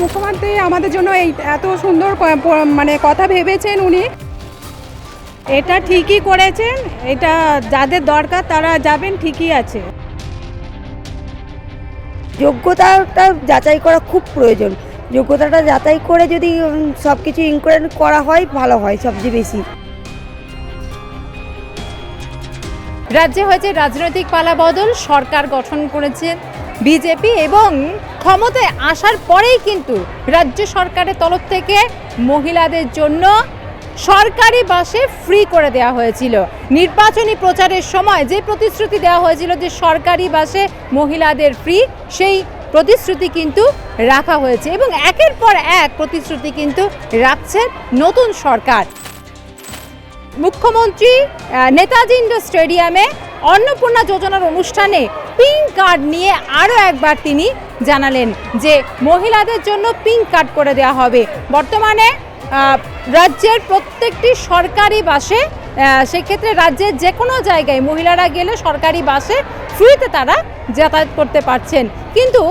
মুখ্যমন্ত্রী আমাদের জন্য এই এত সুন্দর মানে কথা ভেবেছেন উনি, এটা ঠিকই করেছেন। এটা যাদের দরকার তারা যাবেন, ঠিকই আছে। যোগ্যতাটা যাচাই করা খুব প্রয়োজন। যোগ্যতাটা যাচাই করে যদি সব কিছু ইনকোয়ারি করা হয় ভালো হয় সবচেয়ে বেশি। রাজ্যে হয়েছে রাজনৈতিক পালাবদল, সরকার গঠন করেছে বিজেপি এবং ক্ষমতায় আসার পরেই কিন্তু রাজ্য সরকারের তরফ থেকে মহিলাদের জন্য সরকারি বাসে ফ্রি করে দেওয়া হয়েছিল। নির্বাচনী প্রচারের সময় যে প্রতিশ্রুতি দেওয়া হয়েছিল যে সরকারি বাসে মহিলাদের ফ্রি, সেই প্রতিশ্রুতি কিন্তু রাখা হয়েছে এবং একের পর এক প্রতিশ্রুতি কিন্তু রাখছে নতুন সরকার। মুখ্যমন্ত্রী নেতাজি ইন্ডোর স্টেডিয়ামে অন্নপূর্ণা যোজনার অনুষ্ঠানে পিঙ্ক কার্ড নিয়ে আরও একবার তিনি জানালেন যে মহিলাদের জন্য পিঙ্ক কার্ড করে দেওয়া হবে। বর্তমানে রাজ্যের প্রত্যেকটি সরকারি বাসে, সেক্ষেত্রে রাজ্যের যে কোনো জায়গায় মহিলারা গেলে সরকারি বাসে ফ্রিতে তারা যাতায়াত করতে পারছেন। কিন্তু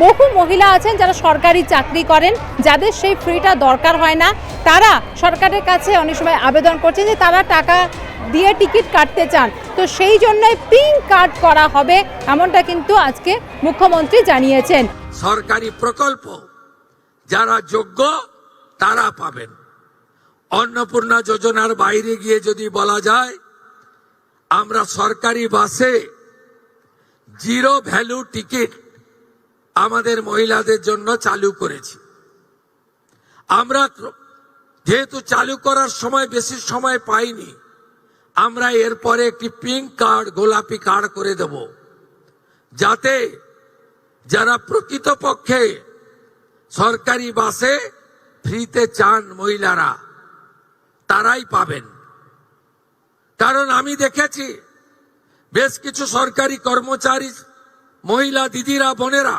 বহু মহিলা আছেন যারা সরকারি চাকরি করেন, যাদের সেই ফ্রিটা দরকার হয় না, তারা সরকারের কাছে অনেক সময় আবেদন করছেন যে তারা টাকা দিয়ে টিকিট কাটতে চান। তো সেই জন্যই পিঙ্ক কার্ড করা হবে, এমনটা কিন্তু আজকে মুখ্যমন্ত্রী জানিয়েছেন। সরকারি প্রকল্প যারা যোগ্য তারা পাবেন। অন্নপূর্ণা যোজনার বাইরে গিয়ে যদি বলা যায়, আমরা সরকারি বাসে জিরো ভ্যালু টিকিট আমাদের মহিলাদের জন্য চালু করেছি। আমরা যেহেতু চালু করার সময় বেশি সময় পাইনি, আমরা এরপরে একটি পিঙ্ক কার্ড, গোলাপি কার্ড করে দেব, যাতে যারা প্রকৃতপক্ষে সরকারি বাসে ফ্রিতে চান মহিলারা, তারাই পাবেন। কারণ আমি দেখেছি বেশ কিছু সরকারি কর্মচারী মহিলা দিদিরা, বোনেরা,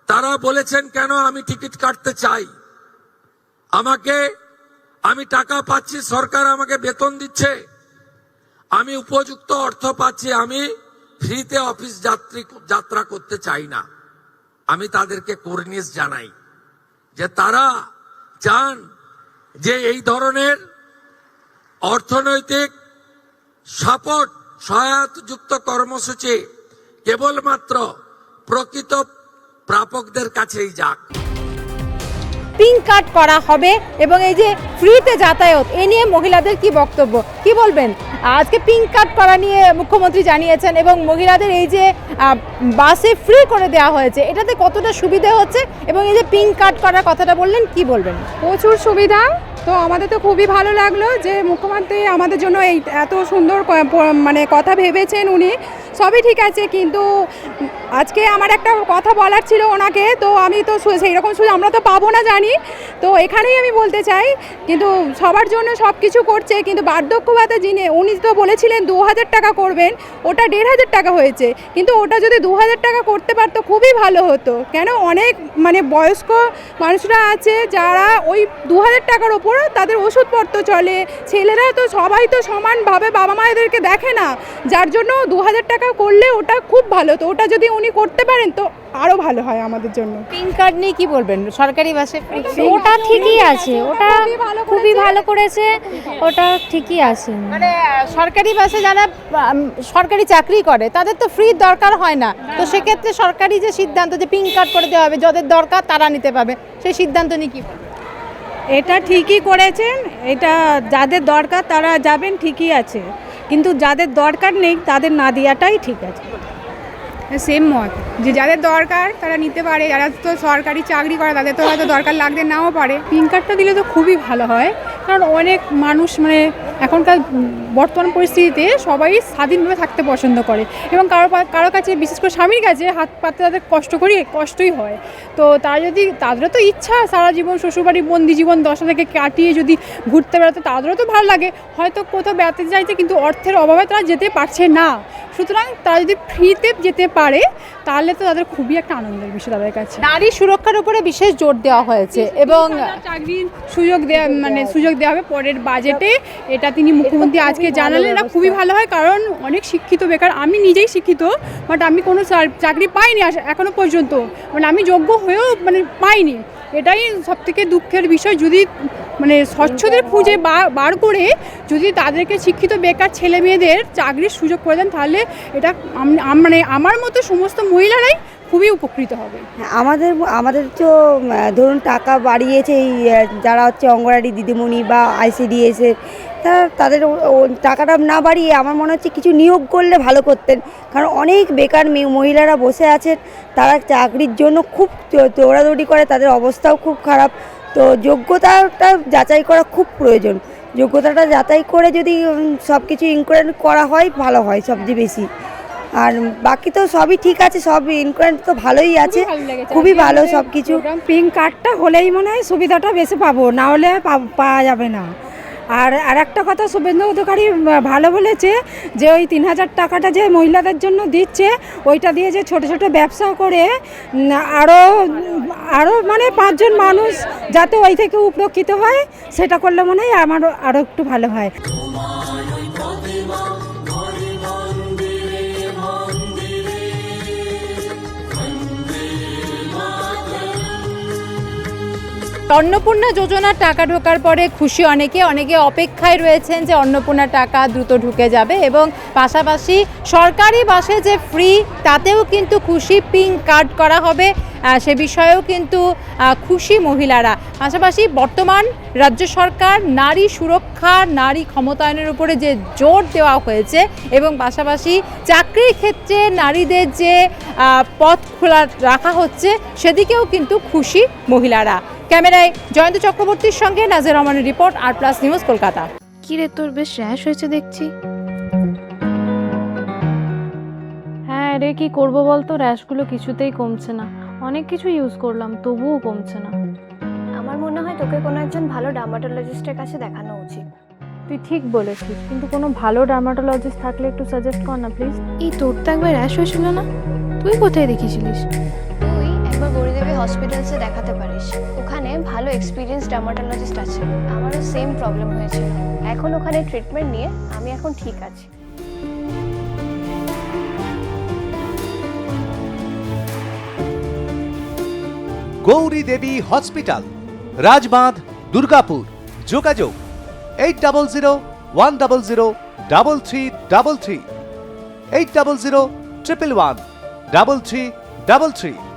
তারা বলেছেন কেন আমি টিকিট কাটতে চাই, আমি টাকা পাচ্ছি, সরকার আমাকে বেতন দিচ্ছে, আমি উপযুক্ত অর্থ পাচ্ছি, আমি ফ্রিতে অফিস যাত্রা করতে চাই না। আমি তাদেরকে কর্নিশ জানাই যে তারা চান যে এই ধরনের অর্থনৈতিক সাপোর্ট, সহায়তাযুক্ত কর্মসূচি কেবলমাত্র প্রকৃত প্রাপকদের কাছেই যাক। পিঙ্ক কার্ড করা হবে এবং এই যে ফ্রিতে যাতায়াত, এ নিয়ে মহিলাদের কি বক্তব্য, কি বলবেন? আজকে পিঙ্ক কার্ড করা নিয়ে মুখ্যমন্ত্রী জানিয়েছেন এবং মহিলাদের এই যে বাসে ফ্রি করে দেওয়া হয়েছে, এটাতে কতটা সুবিধা হচ্ছে এবং এই যে পিঙ্ক কার্ড করার কথাটা বললেন, কি বলবেন? প্রচুর সুবিধা। তো আমাদের তো খুবই ভালো লাগলো যে মুখ্যমন্ত্রী আমাদের জন্য এই এত সুন্দর মানে কথা ভেবেছেন উনি। সবই ঠিক আছে, কিন্তু আজকে আমার একটা কথা বলার ছিল ওনাকে, তো আমি তো সেই রকম আমরা তো পাবো না জানি, তো এখানেই আমি বলতে চাই, কিন্তু সবার জন্য সব কিছু করছে, কিন্তু বার্ধক্য ভাতা উনি তো বলেছিলেন 2000 টাকা করবেন, ওটা 1500 টাকা হয়েছে। কিন্তু ওটা যদি 2000 টাকা করতে পারতো খুবই ভালো হতো। কেন অনেক মানে বয়স্ক মানুষরা আছে যারা ওই 2000 টাকার ওপর তাদের ওষুধপত্র চলে, ছেলেরা তো সবাই তো সমানভাবে বাবা মায়েদেরকে দেখে না, যার জন্য 2000 টাকা করলে ওটা খুব ভালো। তো ওটা যদি উনি করতে পারেন তো আরও ভালো হয় আমাদের জন্য। পিঙ্ক কার্ড নিয়ে কি বলবেন? সরকারি বাসে ওটা ঠিকই আছে, ওটা খুবই ভালো করেছে, ওটা ঠিকই আছে। মানে সরকারি বাসে যারা সরকারি চাকরি করে তাদের তো ফ্রি দরকার হয় না, তো সেক্ষেত্রে সরকারি যে সিদ্ধান্ত যে পিঙ্ক কার্ড করে দেওয়া হবে, যাদের দরকার তারা নিতে পাবে, সেই সিদ্ধান্ত নিয়ে কি বলবেন? এটা ঠিকই করেছেন। এটা যাদের দরকার তারা যাবেন, ঠিকই আছে, কিন্তু যাদের দরকার নেই তাদের না দেওয়াটাই ঠিক আছে। সেম মত, যে যাদের দরকার তারা নিতে পারে, যারা তো সরকারি চাকরি করে তাদের তো হয়তো দরকার লাগতে নাও পারে। পিঙ্ক কার্ডটা দিলে তো খুবই ভালো হয়, কারণ অনেক মানুষ মানে এখনকার বর্তমান পরিস্থিতিতে সবাই স্বাধীনভাবে থাকতে পছন্দ করে এবং কারো কাছে, বিশেষ করে স্বামীর কাছে হাত পাততে তাদের কষ্টই হয়। তো তাদেরও তো ইচ্ছা সারা জীবন শ্বশুরবাড়ি বন্দি জীবন দশা থেকে কাটিয়ে যদি ঘুরতে বেড়াতে, তাদেরও তো ভালো লাগে, হয়তো কোথাও বেড়াতে চাইছে কিন্তু অর্থের অভাবে তারা যেতে পারছে না। সুতরাং তারা যদি ফ্রিতে যেতে পারে তাহলে তো তাদের খুবই একটা আনন্দের বিষয় তাদের কাছে। নারী সুরক্ষার উপরে বিশেষ জোর দেওয়া হয়েছে এবং চাকরির সুযোগ দেওয়া হবে পরের বাজেটে, এটা তিনি মুখ্যমন্ত্রী আজকে জানালেন এটা খুবই ভালো হয়, কারণ অনেক শিক্ষিত বেকার, আমি নিজেই শিক্ষিত, বাট আমি কোনো চাকরি পাইনি এখনো পর্যন্ত, মানে আমি যোগ্য হয়েও মানে পাইনি। এটাই সবথেকে দুঃখের বিষয়। যদি মানে স্বচ্ছদের খুঁজে বার করে যদি তাদেরকে শিক্ষিত বেকার ছেলে মেয়েদের চাকরির সুযোগ করে দেন, তাহলে এটা মানে আমার মতো সমস্ত মহিলারাই খুবই উপকৃত হবে। আমাদের তো ধরুন টাকা বাড়িয়েছে এই যারা হচ্ছে অঙ্গনওয়াড়ি দিদিমণি বা আইসিডিএসের, তাদের টাকাটা না বাড়িয়ে আমার মনে হচ্ছে কিছু নিয়োগ করলে ভালো করতেন, কারণ অনেক বেকার মহিলারা বসে আছেন, তারা চাকরির জন্য খুব দৌড়াদৌড়ি করে, তাদের অবস্থাও খুব খারাপ। তো যোগ্যতাটা যাচাই করা খুব প্রয়োজন। যোগ্যতাটা যাচাই করে যদি সব কিছু ইনকোয়ারি করা হয় ভালো হয় সবচেয়ে বেশি। আর বাকি তো সবই ঠিক আছে, সব ইনকোয়ারি তো ভালোই আছে, খুবই ভালো সব কিছু। পিঙ্ক কার্ডটা হলেই মনে হয় সুবিধাটা বেশি পাবো, না হলে পাওয়া যাবে না। আর একটা কথা শুভেন্দু অধিকারী ভালো বলেছে যে ওই 3000 টাকাটা যে মহিলাদের জন্য দিচ্ছে, ওইটা দিয়ে যে ছোট ছোট ব্যবসা করে আরও মানে 5 জন মানুষ যাতে ওই থেকে উপকৃত হয়, সেটা করলে মনে হয় আমারও আরও একটু ভালো হয়। অন্নপূর্ণা যোজনার টাকা ঢোকার পরে খুশি অনেকে অপেক্ষায় রয়েছেন যে অন্নপূর্ণা টাকা দ্রুত ঢুকে যাবে, এবং পাশাপাশি সরকারি বাসে যে ফ্রি তাতেও কিন্তু খুশি, পিঙ্ক কার্ড করা হবে সে বিষয়েও কিন্তু খুশি মহিলারা। পাশাপাশি বর্তমান রাজ্য সরকার নারী সুরক্ষা, নারী ক্ষমতায়নের উপরে যে জোর দেওয়া হয়েছে, এবং পাশাপাশি চাকরির ক্ষেত্রে নারীদের যে পথ খোলা রাখা হচ্ছে সেদিকেও কিন্তু খুশি মহিলারা। ক্যামেরায় জয়ন্ত চক্রবর্তীর সঙ্গে নাজের রহমানের রিপোর্ট, আর+ নিউজ, কলকাতা। কি রে, তোর বেশ র্যাশ হয়েছে দেখছি। হ্যাঁ রে, কি করব বলতো, র্যাশগুলো কিছুতেই কমছে না। অনেক কিছু ইউজ করলাম তবুও কমছে না। আমার মনে হয় তোকে কোনো একজন ভালো ডার্মাটোলজিস্টের কাছে দেখানো উচিত। তুই ঠিক বলেছিস, কিন্তু কোনো ভালো ডার্মাটোলজিস্ট থাকলে একটু সাজেস্ট কর না প্লিজ। এই তোর তো একবার র্যাশ হয়েছিল না, তুই কোথায় দেখিয়েছিলিস? তুই একবার গৌরীদেবী হসপিটালসে দেখাতে পারিস, ওখানে ভালো এক্সপিরিয়েন্স ডার্মাটোলজিস্ট আছে। আমারও সেম প্রবলেম হয়েছিল, এখন ওখানে ট্রিটমেন্ট নিয়ে আমি এখন ঠিক আছি। গৌরী দেবী হসপিটাল, রাজবাঁধ, দুর্গাপুর। যোগাযোগ 8001003333, 8001113333।